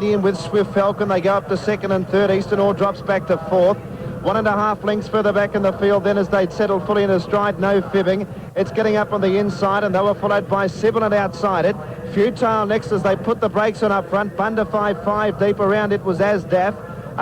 With Swift Falcon, they go up to second and third. Eastern Ore drops back to fourth. 1.5 lengths further back in the field then as they'd settled fully in a stride, no fibbing. It's getting up on the inside and they were followed by Sibilant outside it. Futile next as they put the brakes on up front. Bunda 5 deep around it was Asdaf.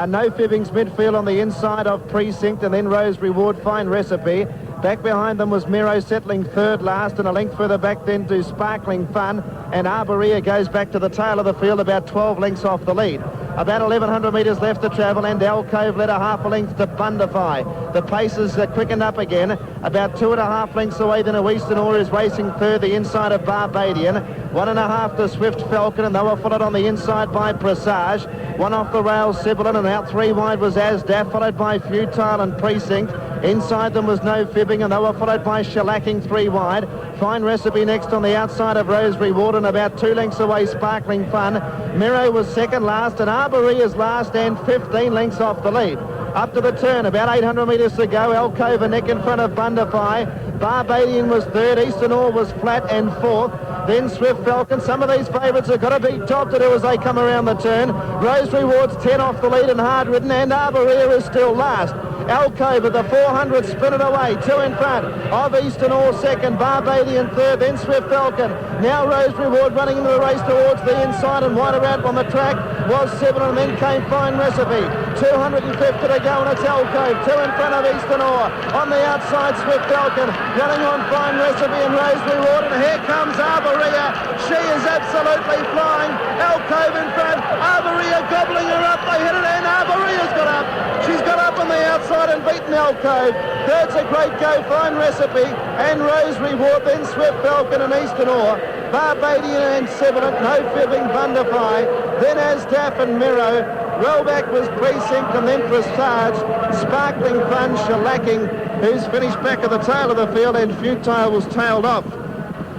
No fibbings midfield on the inside of Precinct, and then Rose Reward, Fine Recipe. Back behind them was Miro settling third last, and a length further back then to Sparkling Fun, and Arborea goes back to the tail of the field about 12 lengths off the lead. About 1,100 metres left to travel, and Alcove led a half a length to Bundify. The pace is quickened up again. About 2.5 lengths away, then a Eastern Ore is racing third, the inside of Barbadian. 1.5 to Swift Falcon, and they were followed on the inside by Presage. One off the rails, Sibilant, and out 3 wide was Asdaf, followed by Futile and Precinct. Inside them was No Fibbing, and they were followed by Shellacking 3 wide. Fine Recipe next on the outside of Rose Reward, and about 2 lengths away Sparkling Fun. Miro was second last, and Arborea's last, and 15 lengths off the lead. Up to the turn, about 800 metres to go. Alcove a neck in front of Bundify. Barbadian was third. Eastern Ore was flat and fourth. Then Swift Falcon. Some of these favourites have got to be top to do as they come around the turn. Rose Reward's 10 off the lead and hard ridden, and Arborea is still last. Alcove at the 400 sprinted away, 2 in front of Eastern Ore second, Barbadian third, then Swift Falcon. Now Rose Reward running into the race towards the inside, and wider out on the track was Sibilant, and then came Fine Recipe. 250 to go, and it's Alcove, 2 in front of Eastern Ore. On the outside, Swift Falcon running on Fine Recipe and Rose Reward, and here comes Arborea. She is absolutely flying. Alcove in front, Arborea gobbling her up. They hit it, and Arborea's got up. She's got up on the outside and beaten Alcove. Third's a great go, Fine Recipe and Rose Reward, then Swift Falcon and Eastern Ore. Barbadian and Sibilant, No Fibbing, Bundify, then Asdaf and Miro. Rollback was Precinct, and then Presage, Sparkling Fun, Shellacking, who's finished back at the tail of the field, and Futile was tailed off.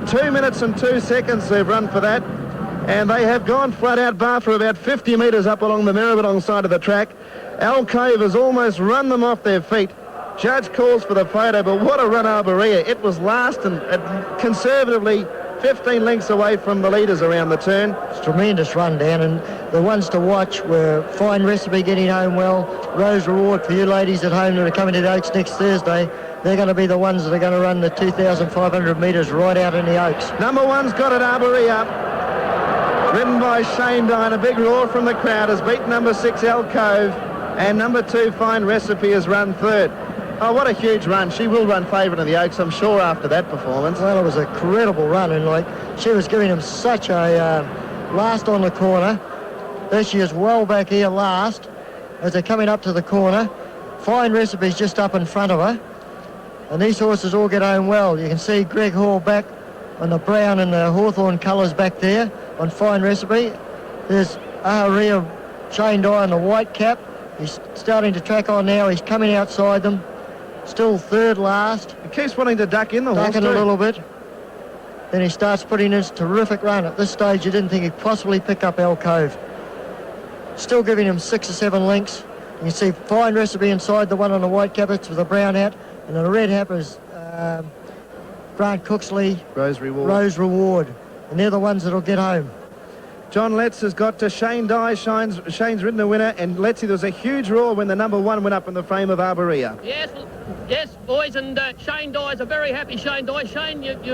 2 minutes and 2 seconds they've run for that, and they have gone flat out bar for about 50 metres up along the Maribyrnong side of the track. Alcove has almost run them off their feet. Judge calls for the photo, but what a run Arborea. It was last and conservatively 15 lengths away from the leaders around the turn. It's a tremendous run, Dan, and the ones to watch were Fine Recipe getting home well, Rose Reward for you ladies at home that are coming to the Oaks next Thursday. They're going to be the ones that are going to run the 2,500 metres right out in the Oaks. Number one's got it, Arborea. Ridden by Shane Dine. A big roar from the crowd has beaten number 6 Alcove, and number 2 Fine Recipe has run third. Oh, what a huge run. She will run favourite in the Oaks, I'm sure, after that performance. Well, it was a credible run, and she was giving him such a last on the corner. There she is, well back here last as they're coming up to the corner. Fine Recipe's just up in front of her, and these horses all get home well. You can see Greg Hall back on the brown and the hawthorn colours back there on Fine Recipe. There's Arborea, Shane Dye on the white cap. He's starting to track on now. He's coming outside them. Still third last. He keeps wanting to duck in the horse. Ducking a little bit. Then he starts putting in his terrific run. At this stage, you didn't think he'd possibly pick up Alcove. Still giving him 6 or 7 lengths. You can see Fine Recipe inside the one on the white cabbage with a brown hat. And the red hat is Grant Cooksley, Rose Reward. And they're the ones that'll get home. John Letts has got to Shane Dye. Shane's ridden the winner, and Lettsy, there was a huge roar when the number 1 went up in the frame of Arborea. Yes, boys, and Shane Dye's a very happy Shane Dye. Shane, you